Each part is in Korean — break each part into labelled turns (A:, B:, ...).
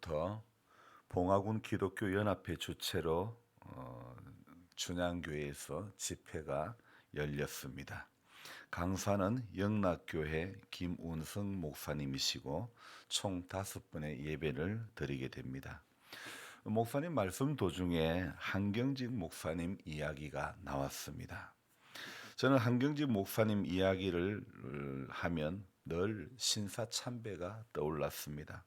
A: 오늘부터 봉화군 기독교 연합회 주최로 춘향교회에서 집회가 열렸습니다. 강사는 영락교회 김운성 목사님이시고 총 5번의 예배를 드리게 됩니다. 목사님 말씀 도중에 한경직 목사님 이야기가 나왔습니다. 저는 한경직 목사님 이야기를 하면 늘 신사참배가 떠올랐습니다.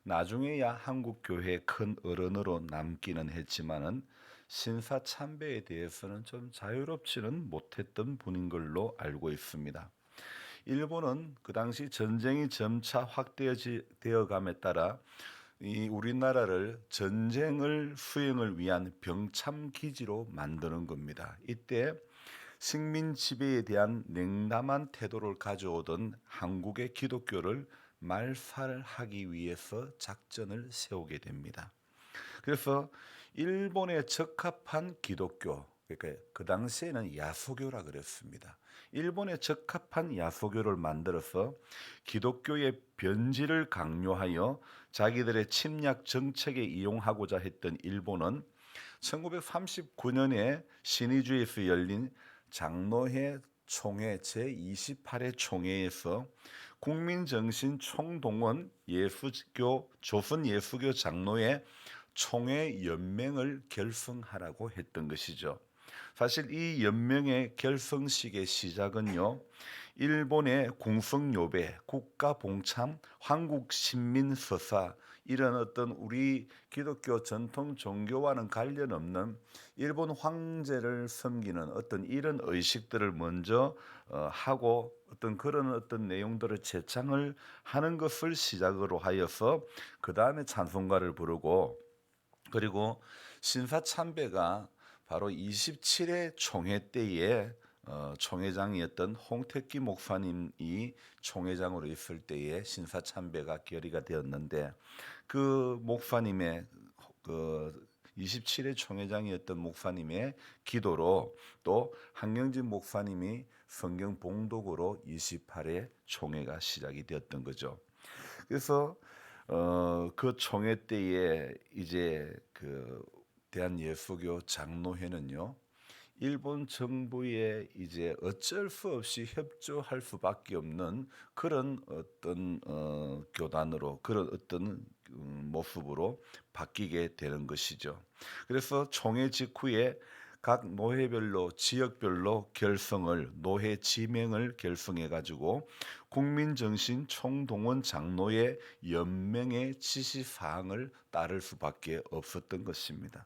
A: 나중에야 한국교회의 큰 어른으로 남기는 했지만은 신사참배에 대해서는 좀 자유롭지는 못했던 분인 걸로 알고 있습니다. 일본은 그 당시 전쟁이 점차 확대되어 감에 따라 이 우리나라를 전쟁을 수행을 위한 병참 기지로 만드는 겁니다. 이때 식민 지배에 대한 냉담한 태도를 가져오던 한국의 기독교를 말살하기 위해서 작전을 세우게 됩니다. 그래서 일본에 적합한 기독교, 그러니까 그 당시에는 야소교라 그랬습니다. 일본에 적합한 야소교를 만들어서 기독교의 변질을 강요하여 자기들의 침략 정책에 이용하고자 했던 일본은 1939년에 신의주에서 열린 장로회 총회 제28회 총회에서 국민정신 총동원 예수교 조선예수교 장로회 총회 연맹을 결성하라고 했던 것이죠. 사실 이 연맹의 결성식의 시작은요, 일본의 궁성요배, 국가봉참, 한국신민서사 이런 어떤 우리 기독교 전통 종교와는 관련 없는 일본 황제를 섬기는 어떤 이런 의식들을 먼저 하고 그런 내용들을 제창을 하는 것을 시작으로 하여서 그 다음에 찬송가를 부르고, 그리고 신사참배가 바로 27회 총회 때에 총회장이었던 홍택기 목사님이 총회장으로 있을 때에 신사참배가 결의가 되었는데, 그 목사님의 그 27회 총회장이었던 목사님의 기도로 또 한경진 목사님이 성경 봉독으로 28회 총회가 시작이 되었던 거죠. 그래서 그 총회 때에 이제 그 대한예수교 장로회는요, 일본 정부에 이제 어쩔 수 없이 협조할 수밖에 없는 그런 어떤 교단으로, 그런 어떤 모습으로 바뀌게 되는 것이죠. 그래서 총회 직후에 각 노회별로 지역별로 노회 지명을 결성해 가지고 국민정신 총동원 장로의 연맹의 지시 사항을 따를 수밖에 없었던 것입니다.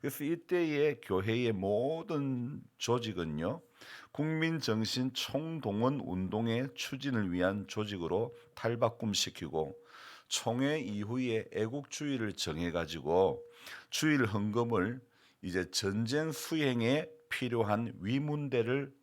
A: 그래서 이때의 교회의 모든 조직은요, 국민정신 총동원 운동의 추진을 위한 조직으로 탈바꿈시키고, 총회 이후에 애국주의를 정해가지고 주일 헌금을 이제 전쟁 수행에 필요한 위문대를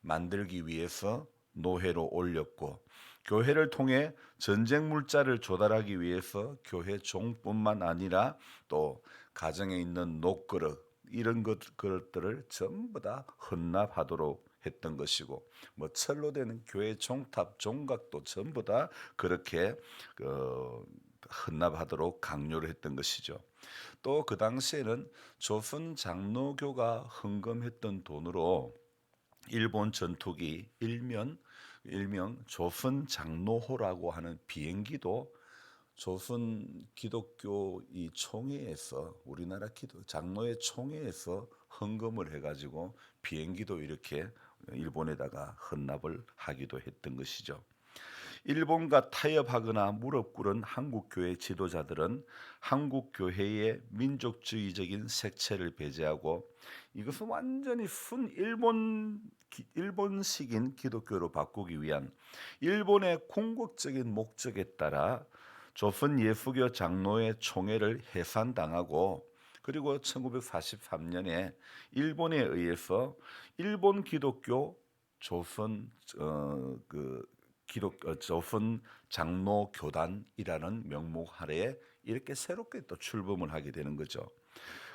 A: 만들기 위해서 노회로 올렸고, 교회를 통해 전쟁 물자를 조달하기 위해서 교회 종뿐만 아니라 또 가정에 있는 녹그릇 이런 것들을 전부 다 헌납하도록 했던 것이고, 뭐 철로 되는 교회 종탑 종각도 전부 다 그렇게 헌납하도록 강요를 했던 것이죠. 또 그 당시에는 조선 장로교가 헌금했던 돈으로 일본 전투기 일명 조선 장로호라고 하는 비행기도 조선 기독교 이 총회에서, 우리나라 장로회 총회에서 헌금을 해가지고 비행기도 이렇게 일본에다가 헌납을 하기도 했던 것이죠. 일본과 타협하거나 무릎 꿇은 한국교회 지도자들은 한국교회의 민족주의적인 색채를 배제하고 이것은 완전히 일본식인 기독교로 바꾸기 위한 일본의 궁극적인 목적에 따라 조선 예수교 장로회 총회를 해산당하고, 그리고 1943년에 일본에 의해서 일본 기독교 조선 조선 장로 교단이라는 명목 하에 이렇게 새롭게 또 출범을 하게 되는 거죠.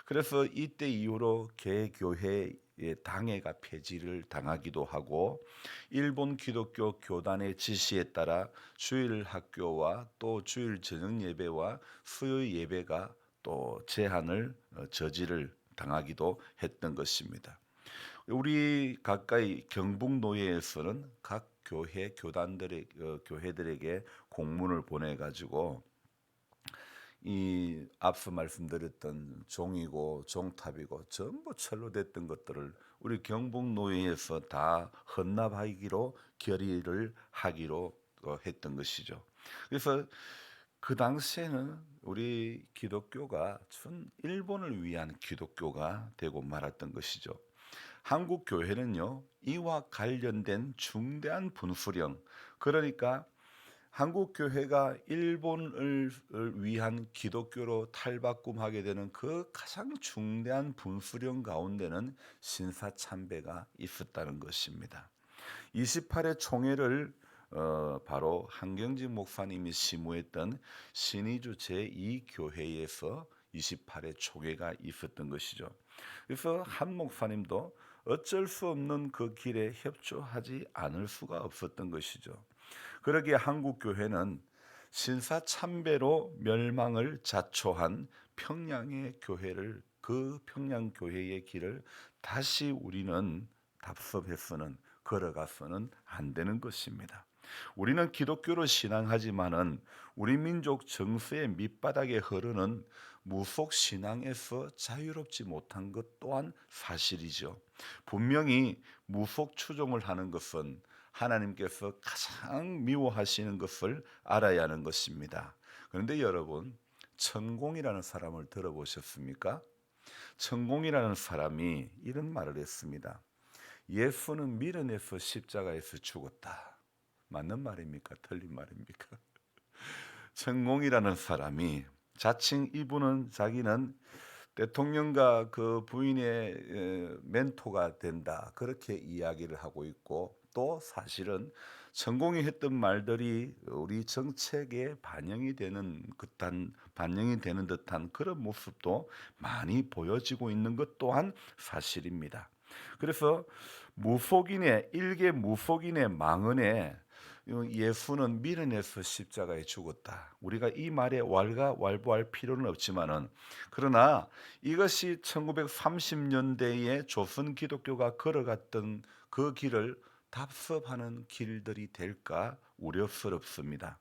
A: 그래서 이때 이후로 개교회 당회가 폐지를 당하기도 하고, 일본 기독교 교단의 지시에 따라 주일 학교와 또 주일 저녁 예배와 수요 예배가 또 제한을 저지를 당하기도 했던 것입니다. 우리 가까이 경북노예에서는 각 교회 교단들의 교회들에게 공문을 보내 가지고 이 앞서 말씀드렸던 종이고 종탑이고 전부 철로 됐던 것들을 우리 경북노예에서 다 헌납하기로 결의를 하기로 했던 것이죠. 그래서 그 당시에는 우리 기독교가 纯일본을 위한 기독교가 되고 말았던 것이죠. 한국 교회는요, 이와 관련된 중대한 분수령, 그러니까 한국 교회가 일본을 위한 기독교로 탈바꿈하게 되는 그 가장 중대한 분수령 가운데는 신사참배가 있었다는 것입니다. 28회 총회를 바로 한경직 목사님이 심우했던 신의주 제2교회에서 28회 총회가 있었던 것이죠. 그래서 한 목사님도 어쩔 수 없는 그 길에 협조하지 않을 수가 없었던 것이죠. 그러기에 한국 교회는 신사참배로 멸망을 자초한 평양의 교회를, 그 평양 교회의 길을 다시 우리는 답습해서는 걸어가서는 안 되는 것입니다. 우리는 기독교로 신앙하지만은 우리 민족 정서의 밑바닥에 흐르는 무속 신앙에서 자유롭지 못한 것 또한 사실이죠. 분명히 무속 추종을 하는 것은 하나님께서 가장 미워하시는 것을 알아야 하는 것입니다. 그런데 여러분, 천공이라는 사람을 들어보셨습니까? 천공이라는 사람이 이런 말을 했습니다. 예수는 밀어내서 십자가에서 죽었다. 맞는 말입니까? 틀린 말입니까? 천공이라는 사람이 자칭 이분은 자기는 대통령과 그 부인의 멘토가 된다, 그렇게 이야기를 하고 있고, 또 사실은 천공이 했던 말들이 우리 정책에 반영이 되는 듯한 그런 모습도 많이 보여지고 있는 것 또한 사실입니다. 그래서 일개 무속인의 망언에 예수는 밀어내서 십자가에 죽었다, 우리가 이 말에 왈가왈부할 필요는 없지만은, 그러나 이것이 1930년대에 조선 기독교가 걸어갔던 그 길을 답습하는 길들이 될까 우려스럽습니다.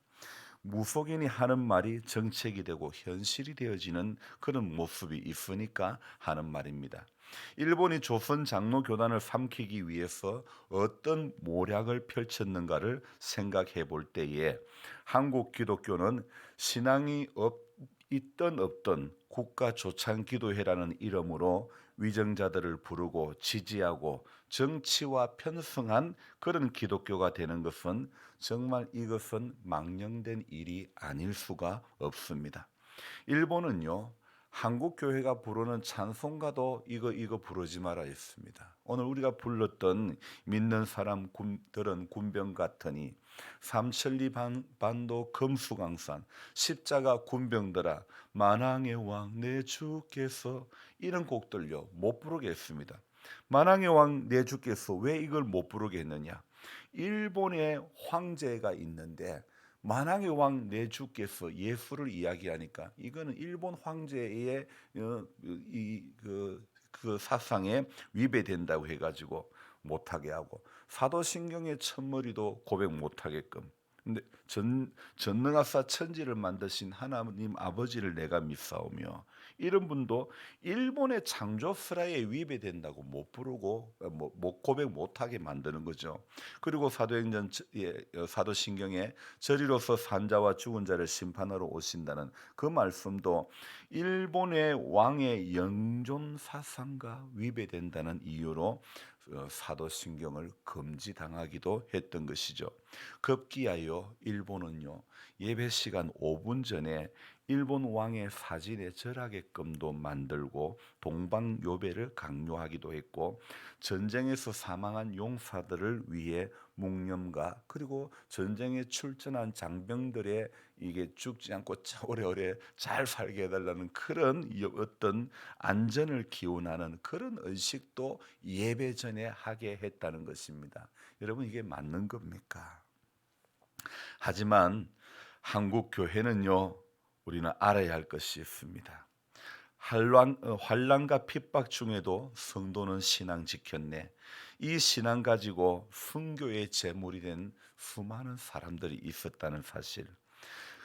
A: 무속인이 하는 말이 정책이 되고 현실이 되어지는 그런 모습이 있으니까 하는 말입니다. 일본이 조선 장로 교단을 삼키기 위해서 어떤 모략을 펼쳤는가를 생각해 볼 때에 한국 기독교는 신앙이 있던 없던 국가 조창 기도회라는 이름으로 위정자들을 부르고 지지하고 정치와 편승한 그런 기독교가 되는 것은 정말 이것은 망령된 일이 아닐 수가 없습니다. 일본은요, 한국 교회가 부르는 찬송가도 이거 부르지 마라 했습니다. 오늘 우리가 불렀던 믿는 사람들은 군병 같으니, 삼천리 반도 금수강산, 십자가 군병들아 만왕의 왕 내 주께서, 이런 곡들요 못 부르게 했습니다. 만왕의 왕 내 주께서 왜 이걸 못 부르게 했느냐? 일본의 황제가 있는데 만왕의 왕 내 주께서 예수를 이야기하니까 이거는 일본 황제의 그 사상에 위배된다고 해가지고 못하게 하고, 사도신경의 첫머리도 고백 못하게끔. 근데 전능하사 천지를 만드신 하나님 아버지를 내가 믿사오며, 이런 분도 일본의 창조 슬하에 위배된다고 못 부르고 못 고백 못하게 만드는 거죠. 그리고 사도신경에 저리로서 산자와 죽은 자를 심판하러 오신다는 그 말씀도 일본의 왕의 영존 사상과 위배된다는 이유로 사도신경을 금지당하기도 했던 것이죠. 급기야요 일본은요, 예배 시간 5분 전에 일본 왕의 사진에 절하게끔도 만들고 동방요배를 강요하기도 했고, 전쟁에서 사망한 용사들을 위해 묵념과 그리고 전쟁에 출전한 장병들의 이게 죽지 않고 오래오래 잘 살게 해달라는 그런 어떤 안전을 기원하는 그런 의식도 예배 전에 하게 했다는 것입니다. 여러분, 이게 맞는 겁니까? 하지만 한국 교회는요, 우리는 알아야 할 것이 있습니다. 환란과 핍박 중에도 성도는 신앙 지켰네. 이 신앙 가지고 순교의 제물이 된 수많은 사람들이 있었다는 사실.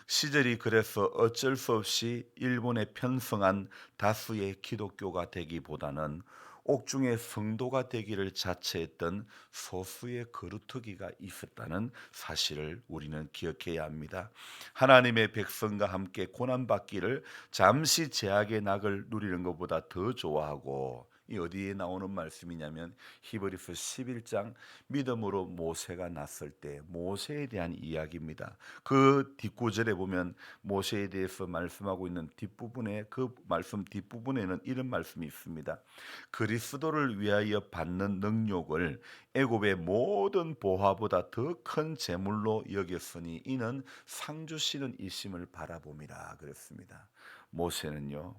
A: 시절이 그래서 어쩔 수 없이 일본에 편성한 다수의 기독교가 되기보다는 옥중의 성도가 되기를 자처했던 소수의 거루터기가 있었다는 사실을 우리는 기억해야 합니다. 하나님의 백성과 함께 고난받기를 잠시 제약의 낙을 누리는 것보다 더 좋아하고, 이 어디에 나오는 말씀이냐면 히브리서 11장 믿음으로 모세가 났을 때 모세에 대한 이야기입니다. 그 뒷구절에 보면 모세에 대해서 말씀하고 있는 뒷부분에, 그 말씀 뒷부분에는 이런 말씀이 있습니다. 그리스도를 위하여 받는 능력을 애굽의 모든 보화보다 더 큰 재물로 여겼으니 이는 상 주시는 이심을 바라봄이라 그랬습니다. 모세는요,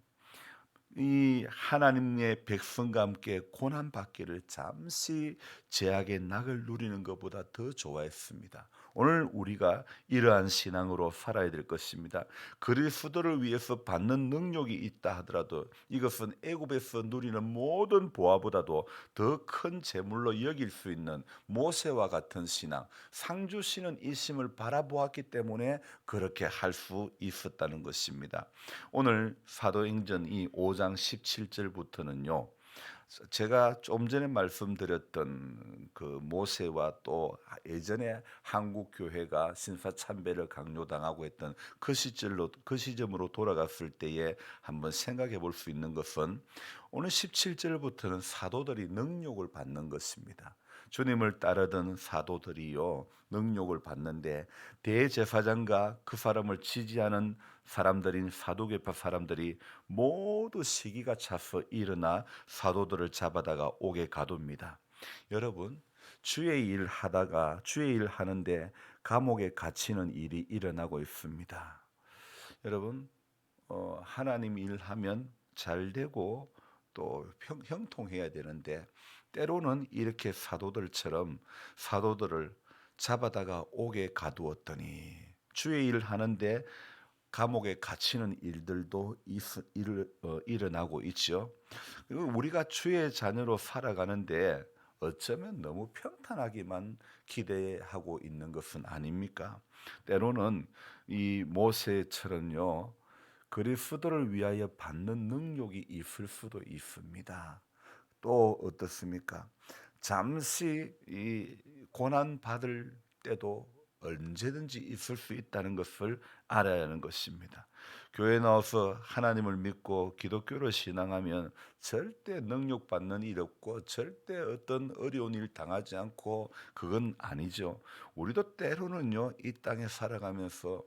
A: 이 하나님의 백성과 함께 고난 받기를 잠시 제약의 낙을 누리는 것보다 더 좋아했습니다. 오늘 우리가 이러한 신앙으로 살아야 될 것입니다. 그리스도를 위해서 받는 능력이 있다 하더라도 이것은 애굽에서 누리는 모든 보화보다도 더 큰 재물로 여길 수 있는 모세와 같은 신앙, 상 주시는 이심을 바라보았기 때문에 그렇게 할 수 있었다는 것입니다. 오늘 사도행전 이 5장 17절부터는요, 제가 좀 전에 말씀드렸던 그 모세와 또 예전에 한국 교회가 신사참배를 강요당하고 했던 그 시점으로 돌아갔을 때에 한번 생각해 볼 수 있는 것은, 오늘 17절부터는 사도들이 능력을 받는 것입니다. 주님을 따르던 사도들이요, 능력을 받는데 대제사장과 그 사람을 지지하는 사람들인 사두개파 사람들이 모두 시기가 차서 일어나 사도들을 잡아다가 옥에 가둡니다. 여러분, 주의 일 하다가 주의 일 하는데 감옥에 갇히는 일이 일어나고 있습니다. 여러분, 하나님 일하면 잘 되고 또 형통해야 되는데, 때로는 이렇게 사도들처럼 사도들을 잡아다가 옥에 가두었더니 주의 일을 하는데 감옥에 갇히는 일들도 일어나고 있죠. 그리고 우리가 주의 자녀로 살아가는데 어쩌면 너무 평탄하기만 기대하고 있는 것은 아닙니까? 때로는 이 모세처럼요, 그리스도를 위하여 받는 능력이 있을 수도 있습니다. 또 어떻습니까? 잠시 이 고난 받을 때도 언제든지 있을 수 있다는 것을 알아야 하는 것입니다. 교회 나와서 하나님을 믿고 기독교를 신앙하면 절대 능력받는 일 없고 절대 어떤 어려운 일 당하지 않고, 그건 아니죠. 우리도 때로는요, 이 땅에 살아가면서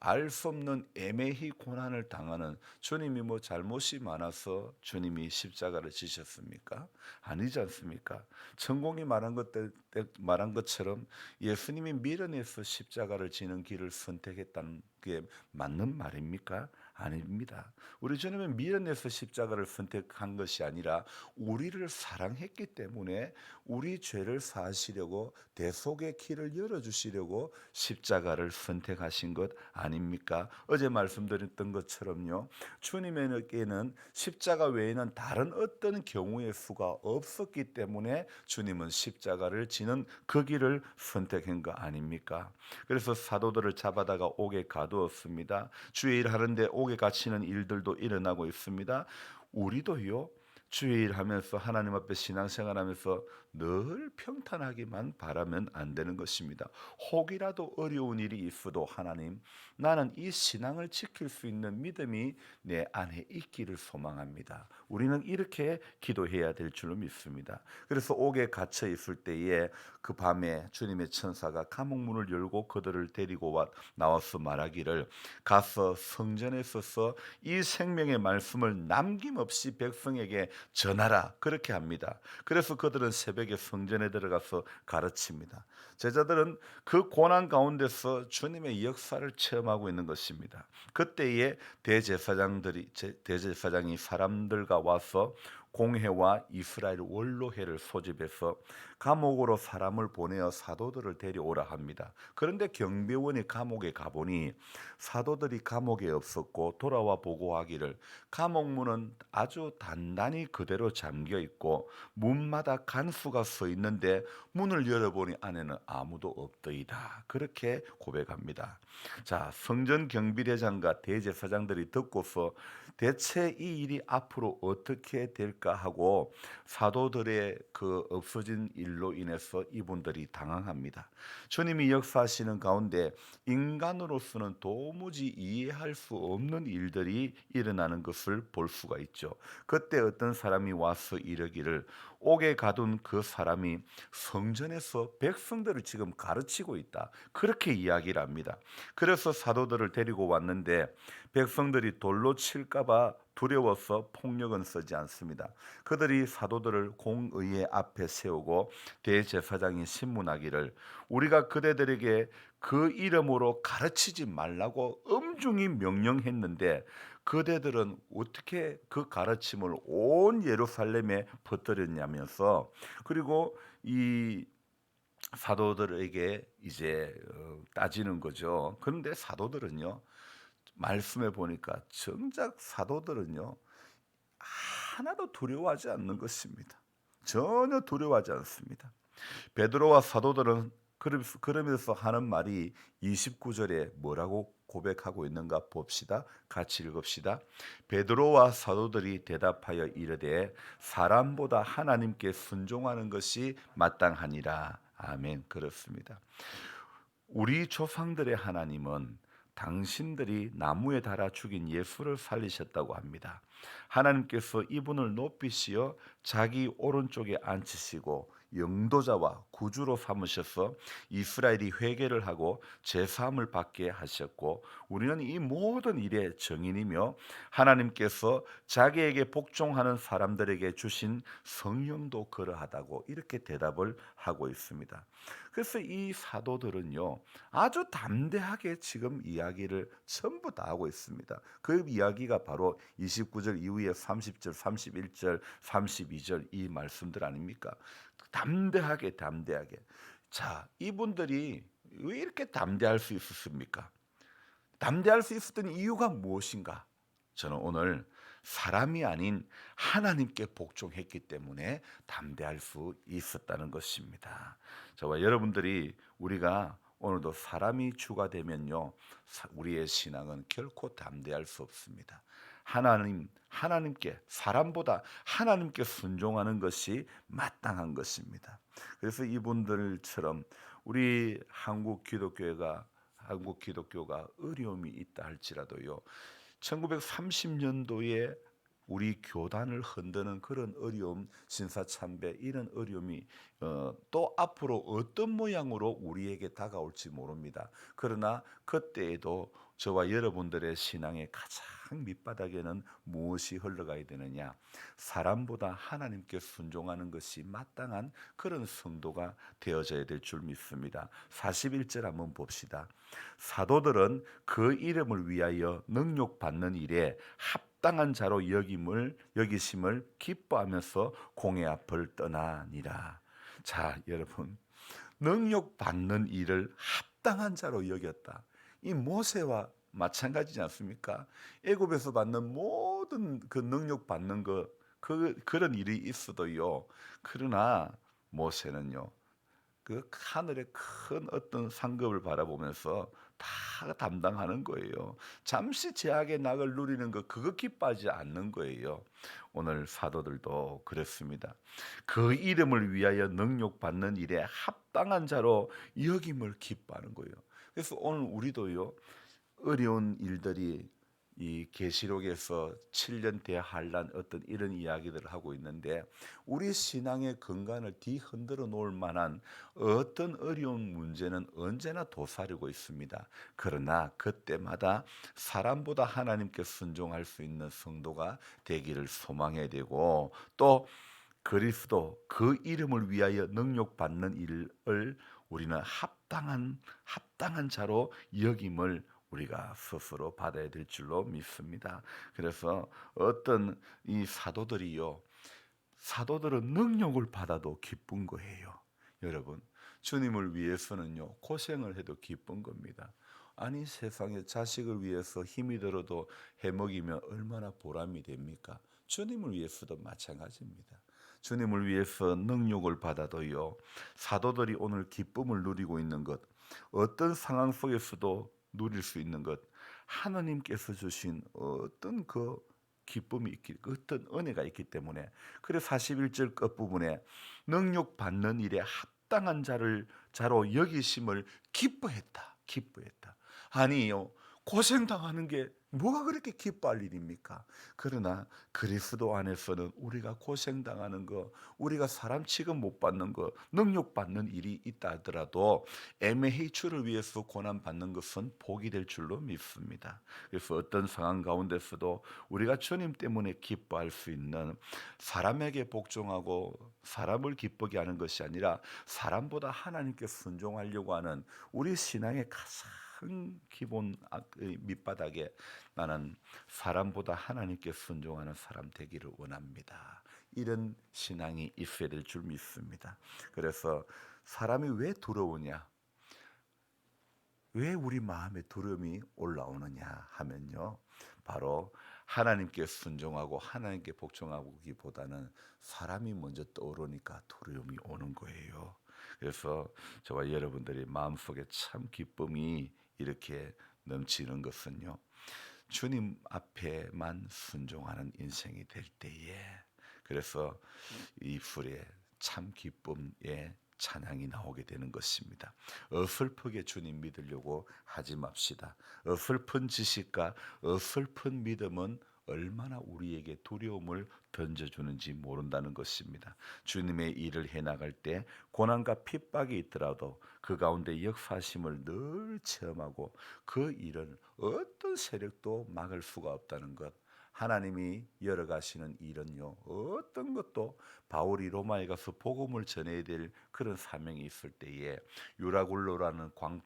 A: 알 수 없는 애매히 고난을 당하는, 주님이 뭐 잘못이 많아서 주님이 십자가를 지셨습니까? 아니지 않습니까? 천공이 말한 것처럼 예수님이 미련해서 십자가를 지는 길을 선택했다는 게 맞는 말입니까? 아닙니다. 우리 주님은 미련해서 십자가를 선택한 것이 아니라 우리를 사랑했기 때문에 우리 죄를 사하시려고 대속의 길을 열어주시려고 십자가를 선택하신 것 아닙니까? 어제 말씀드렸던 것처럼요, 주님에게는 십자가 외에는 다른 어떤 경우의 수가 없었기 때문에 주님은 십자가를 지는 그 길을 선택한 거 아닙니까? 그래서 사도들을 잡아다가 옥에 가두었습니다. 주의 일 하는데 옥에 갇히는 일들도 일어나고 있습니다. 우리도요, 주일하면서 하나님 앞에 신앙생활하면서 늘 평탄하기만 바라면 안 되는 것입니다. 혹이라도 어려운 일이 있어도 하나님, 나는 이 신앙을 지킬 수 있는 믿음이 내 안에 있기를 소망합니다. 우리는 이렇게 기도해야 될 줄로 믿습니다. 그래서 옥에 갇혀 있을 때에 그 밤에 주님의 천사가 감옥 문을 열고 그들을 데리고 나와서 말하기를, 가서 성전에 서서 이 생명의 말씀을 남김없이 백성에게 전하라, 그렇게 합니다. 그래서 그들은 새벽에 성전에 들어가서 가르칩니다. 제자들은 그 고난 가운데서 주님의 역사를 체험하고 있는 것입니다. 그때에 대제사장이 사람들과 와서 공회와 이스라엘 원로회를 소집해서 감옥으로 사람을 보내어 사도들을 데려오라 합니다. 그런데 경비원이 감옥에 가보니 사도들이 감옥에 없었고, 돌아와 보고하기를 감옥 문은 아주 단단히 그대로 잠겨 있고 문마다 간수가 서 있는데 문을 열어보니 안에는 아무도 없더이다, 그렇게 고백합니다. 자, 성전 경비대장과 대제사장들이 듣고서 대체 이 일이 앞으로 어떻게 될까 하고 사도들의 그 없어진 일로 인해서 이분들이 당황합니다. 주님이 역사하시는 가운데 인간으로서는 도무지 이해할 수 없는 일들이 일어나는 것을 볼 수가 있죠. 그때 어떤 사람이 와서 이르기를, 옥에 가둔 그 사람이 성전에서 백성들을 지금 가르치고 있다, 그렇게 이야기를 합니다. 그래서 사도들을 데리고 왔는데 백성들이 돌로 칠까봐 두려워서 폭력은 쓰지 않습니다. 그들이 사도들을 공의회 앞에 세우고 대제사장이 신문하기를, 우리가 그대들에게 그 이름으로 가르치지 말라고 엄중히 명령했는데 그대들은 어떻게 그 가르침을 온 예루살렘에 퍼뜨렸냐면서, 그리고 이 사도들에게 이제 따지는 거죠. 그런데 사도들은요, 말씀해 보니까 정작 사도들은요 하나도 두려워하지 않는 것입니다. 전혀 두려워하지 않습니다. 베드로와 사도들은 그러면서 하는 말이 29절에 뭐라고 고백하고 있는가 봅시다. 같이 읽읍시다. 베드로와 사도들이 대답하여 이르되 사람보다 하나님께 순종하는 것이 마땅하니라. 아멘. 그렇습니다. 우리 조상들의 하나님은 당신들이 나무에 달아 죽인 예수를 살리셨다고 합니다. 하나님께서 이분을 높이시어 자기 오른쪽에 앉히시고 영도자와 구주로 삼으셔서 이스라엘이 회개를 하고 제사함을 받게 하셨고, 우리는 이 모든 일의 정인이며 하나님께서 자기에게 복종하는 사람들에게 주신 성령도 그러하다고 이렇게 대답을 하고 있습니다. 그래서 이 사도들은요 아주 담대하게 지금 이야기를 전부 다 하고 있습니다. 그 이야기가 바로 29절 이후에 30절, 31절, 32절 이 말씀들 아닙니까? 담대하게. 자, 이분들이 왜 이렇게 담대할 수 있었습니까? 담대할 수 있었던 이유가 무엇인가? 저는 오늘 사람이 아닌 하나님께 복종했기 때문에 담대할 수 있었다는 것입니다. 저와 여러분들이 우리가 오늘도 사람이 주가 되면요, 우리의 신앙은 결코 담대할 수 없습니다. 하나님께, 사람보다 하나님께 순종하는 것이 마땅한 것입니다. 그래서 이분들처럼 우리 한국 기독교가 어려움이 있다 할지라도요, 1930년도에 우리 교단을 흔드는 그런 어려움, 신사참배 이런 어려움이 또 앞으로 어떤 모양으로 우리에게 다가올지 모릅니다. 그러나 그때에도 저와 여러분들의 신앙의 가장 밑바닥에는 무엇이 흘러가야 되느냐? 사람보다 하나님께 순종하는 것이 마땅한 그런 성도가 되어져야 될 줄 믿습니다. 41절 한번 봅시다. 사도들은 그 이름을 위하여 능욕받는 일에 합당한 자로 여기심을 기뻐하면서 공회 앞을 떠나니라. 자, 여러분, 능욕받는 일을 합당한 자로 여겼다. 이 모세와 마찬가지지 않습니까? 애굽에서 받는 모든 그 능욕받는 그런 일이 있어도요. 그러나 모세는요, 그 하늘의 큰 어떤 상급을 바라보면서 다 담당하는 거예요. 잠시 제약의 낙을 누리는 거 그거 기뻐하지 않는 거예요. 오늘 사도들도 그랬습니다. 그 이름을 위하여 능욕받는 일에 합당한 자로 여김을 기뻐하는 거예요. 그래서 오늘 우리도요. 어려운 일들이 이 계시록에서 7년 대환란 어떤 이런 이야기들을 하고 있는데 우리 신앙의 근간을 뒤흔들어 놓을 만한 어떤 어려운 문제는 언제나 도사리고 있습니다. 그러나 그때마다 사람보다 하나님께 순종할 수 있는 성도가 되기를 소망해야 되고 또 그리스도 그 이름을 위하여 능욕받는 일을 우리는 합당한 자로 여김을 우리가 스스로 받아야 될 줄로 믿습니다. 그래서 어떤 이 사도들은 능력을 받아도 기쁜 거예요. 여러분, 주님을 위해서는요, 고생을 해도 기쁜 겁니다. 아니, 세상에 자식을 위해서 힘이 들어도 해먹이면 얼마나 보람이 됩니까? 주님을 위해서도 마찬가지입니다. 주님을 위해서 능력을 받아도요, 사도들이 오늘 기쁨을 누리고 있는 것, 어떤 상황 속에서도 누릴 수 있는 것, 하나님께서 주신 어떤 그 기쁨이 있기, 어떤 은혜가 있기 때문에 그래서 41절 끝부분에 능력 받는 일에 합당한 자로 여기심을 기뻐했다. 아니요. 고생당하는 게 뭐가 그렇게 기뻐할 일입니까? 그러나 그리스도 안에서는 우리가 고생당하는 거, 우리가 사람 취급 못 받는 거, 능욕받는 일이 있다 하더라도 애매히 주를 위해서 고난받는 것은 복이 될 줄로 믿습니다. 그래서 어떤 상황 가운데서도 우리가 주님 때문에 기뻐할 수 있는 사람에게 복종하고 사람을 기쁘게 하는 것이 아니라 사람보다 하나님께 순종하려고 하는 우리 신앙의 가장 기본 밑바닥에 나는 사람보다 하나님께 순종하는 사람 되기를 원합니다. 이런 신앙이 있어야 될 줄 믿습니다. 그래서 사람이 왜 두려우냐? 왜 우리 마음에 두려움이 올라오느냐 하면요. 바로 하나님께 순종하고 하나님께 복종하기보다는 사람이 먼저 떠오르니까 두려움이 오는 거예요. 그래서 저와 여러분들이 마음속에 참 기쁨이 이렇게 넘치는 것은요. 주님 앞에만 순종하는 인생이 될 때에 그래서 이 불에 참 기쁨의 찬양이 나오게 되는 것입니다. 어설프게 주님 믿으려고 하지 맙시다. 어설픈 지식과 어설픈 믿음은 얼마나 우리에게 두려움을 던져주는지 모른다는 것입니다. 주님의 일을 해나갈 때 고난과 핍박이 있더라도 그 가운데 역사심을 늘 체험하고 그 일을 어떤 세력도 막을 수가 없다는 것. 하나님이 열어가시는 일은요 어떤 것도 바울이 로마에 가서 복음을 전해야 될 그런 사명이 있을 때에 유라굴로라는 큰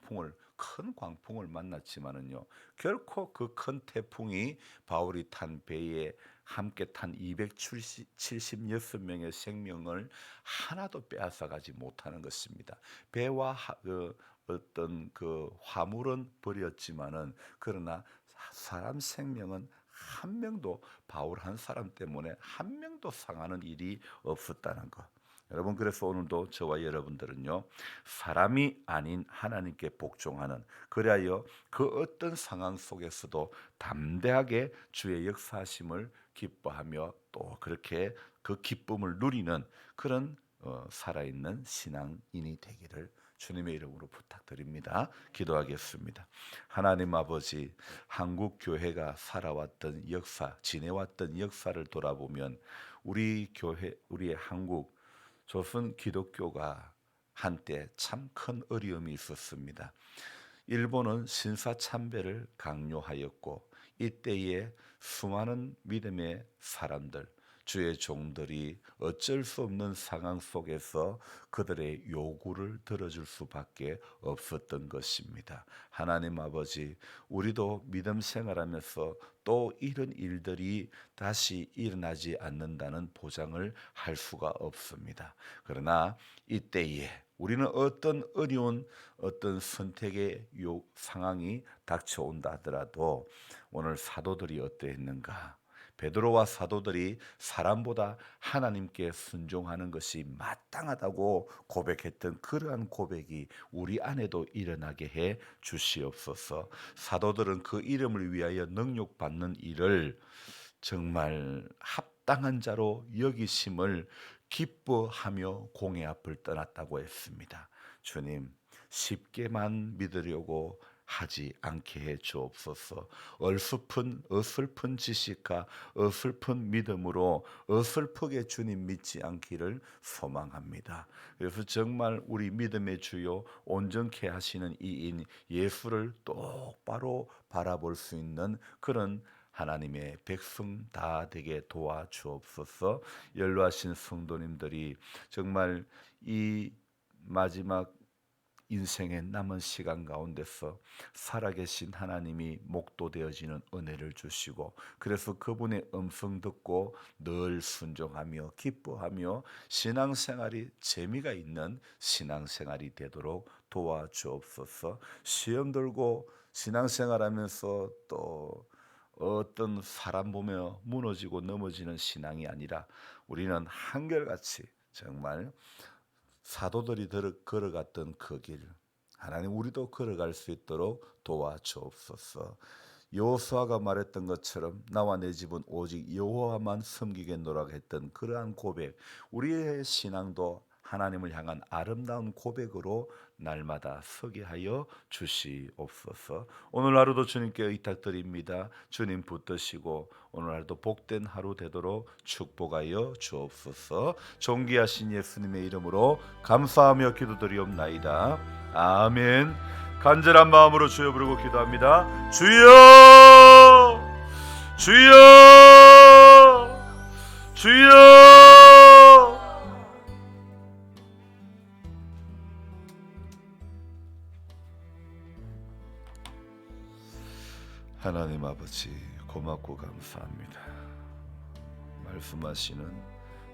A: 광풍을 만났지만은요 결코 그 큰 태풍이 바울이 탄 배에 함께 탄 276명의 생명을 하나도 빼앗아가지 못하는 것입니다. 배와 어떤 그 화물은 버렸지만은 그러나 사람 생명은 한 명도 바울 한 사람 때문에 한 명도 상하는 일이 없었다는 것. 여러분 그래서 오늘도 저와 여러분들은요 사람이 아닌 하나님께 복종하는 그리하여 그 어떤 상황 속에서도 담대하게 주의 역사하심을 기뻐하며 또 그렇게 그 기쁨을 누리는 그런 살아있는 신앙인이 되기를 주님의 이름으로 부탁드립니다. 기도하겠습니다. 하나님 아버지, 한국 교회가 살아왔던 역사, 지내왔던 역사를 돌아보면 우리 교회, 우리의 한국 조선 기독교가 한때 참 큰 어려움이 있었습니다. 일본은 신사참배를 강요하였고 이때에 수많은 믿음의 사람들, 주의 종들이 어쩔 수 없는 상황 속에서 그들의 요구를 들어줄 수밖에 없었던 것입니다. 하나님 아버지, 우리도 믿음 생활하면서 또 이런 일들이 다시 일어나지 않는다는 보장을 할 수가 없습니다. 그러나 이때에 우리는 어떤 어려운 어떤 선택의 상황이 닥쳐온다 하더라도 오늘 사도들이 어떠했는가? 베드로와 사도들이 사람보다 하나님께 순종하는 것이 마땅하다고 고백했던 그러한 고백이 우리 안에도 일어나게 해 주시옵소서. 사도들은 그 이름을 위하여 능욕받는 일을 정말 합당한 자로 여기심을 기뻐하며 공의 앞을 떠났다고 했습니다. 주님, 쉽게만 믿으려고 하지 않게 해 주옵소서. 어설픈 지식과 어설픈 믿음으로 어설프게 주님 믿지 않기를 소망합니다. 그래서 정말 우리 믿음의 주요 온전케 하시는 이인 예수를 똑바로 바라볼 수 있는 그런 하나님의 백성 다 되게 도와주옵소서. 연로하신 성도님들이 정말 이 마지막 인생의 남은 시간 가운데서 살아계신 하나님이 목도되어지는 은혜를 주시고, 그래서 그분의 음성 듣고 늘 순종하며 기뻐하며 신앙생활이 재미가 있는 신앙생활이 되도록 도와주옵소서. 시험 들고 신앙생활하면서 또 어떤 사람 보며 무너지고 넘어지는 신앙이 아니라 우리는 한결같이 정말 사도들이 걸어갔던 그 길, 하나님 우리도 걸어갈 수 있도록 도와주옵소서. 여호수아가 말했던 것처럼 나와 내 집은 오직 여호와만 섬기겠노라 했던 그러한 고백, 우리의 신앙도 하나님을 향한 아름다운 고백으로 날마다 서게 하여 주시옵소서. 오늘 하루도 주님께 의탁드립니다. 주님 붙드시고 오늘 하루도 복된 하루 되도록 축복하여 주옵소서. 존귀하신 예수님의 이름으로 감사하며 기도드리옵나이다. 아멘. 간절한 마음으로 주여 부르고 기도합니다. 주여, 주여, 주여. 하나님 아버지, 고맙고 감사합니다. 말씀하시는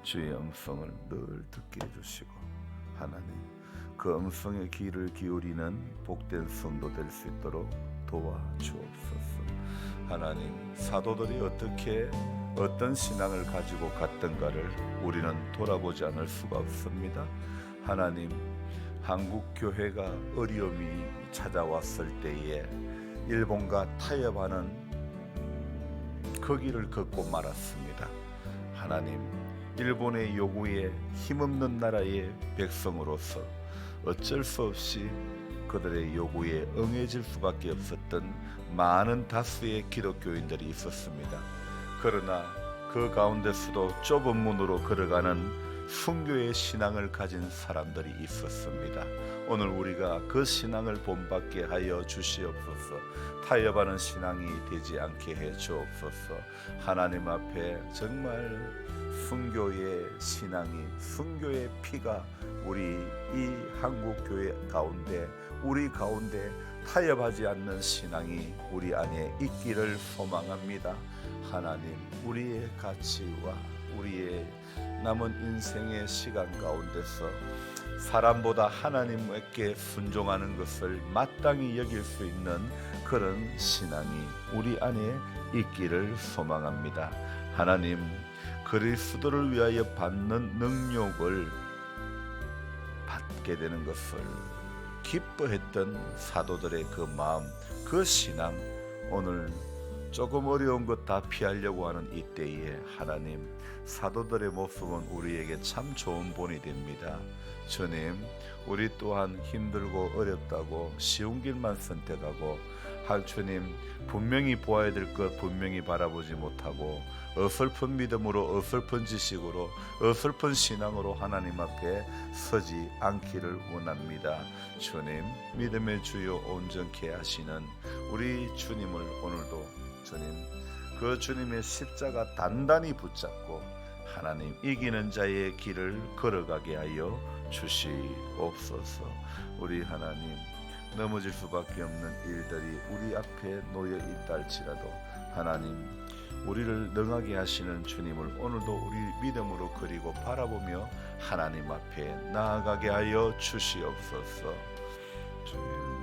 A: 주의 음성을 늘 듣게 해주시고, 하나님 그 음성의 귀를 기울이는 복된 성도 될 수 있도록 도와주옵소서. 하나님, 사도들이 어떤 신앙을 가지고 갔던가를 우리는 돌아보지 않을 수가 없습니다. 하나님, 한국 교회가 어려움이 찾아왔을 때에 일본과 타협하는 그 길을 걷고 말았습니다. 하나님, 일본의 요구에 힘없는 나라의 백성으로서 어쩔 수 없이 그들의 요구에 응해질 수밖에 없었던 많은 다수의 기독교인들이 있었습니다. 그러나 그 가운데서도 좁은 문으로 걸어가는 순교의 신앙을 가진 사람들이 있었습니다. 오늘 우리가 그 신앙을 본받게 하여 주시옵소서. 타협하는 신앙이 되지 않게 해 주옵소서. 하나님 앞에 정말 순교의 신앙이, 순교의 피가 우리 이 한국교회 가운데, 우리 가운데 타협하지 않는 신앙이 우리 안에 있기를 소망합니다. 하나님, 우리의 가치와 우리의 남은 인생의 시간 가운데서 사람보다 하나님께 순종하는 것을 마땅히 여길 수 있는 그런 신앙이 우리 안에 있기를 소망합니다. 하나님, 그리스도를 위하여 받는 능력을 받게 되는 것을 기뻐했던 사도들의 그 마음, 그 신앙, 오늘 조금 어려운 것 다 피하려고 하는 이때에 하나님, 사도들의 모습은 우리에게 참 좋은 본이 됩니다. 주님, 우리 또한 힘들고 어렵다고 쉬운 길만 선택하고, 주님, 분명히 보아야 될 것 분명히 바라보지 못하고 어설픈 믿음으로, 어설픈 지식으로, 어설픈 신앙으로 하나님 앞에 서지 않기를 원합니다. 주님, 믿음의 주요 온전케 하시는 우리 주님을 오늘도 주님, 그 주님의 십자가 단단히 붙잡고 하나님 이기는 자의 길을 걸어가게 하여 주시옵소서. 우리 하나님, 넘어질 수밖에 없는 일들이 우리 앞에 놓여 있다 할지라도 하나님, 우리를 능하게 하시는 주님을 오늘도 우리 믿음으로 그리고 바라보며 하나님 앞에 나아가게 하여 주시옵소서. 주님,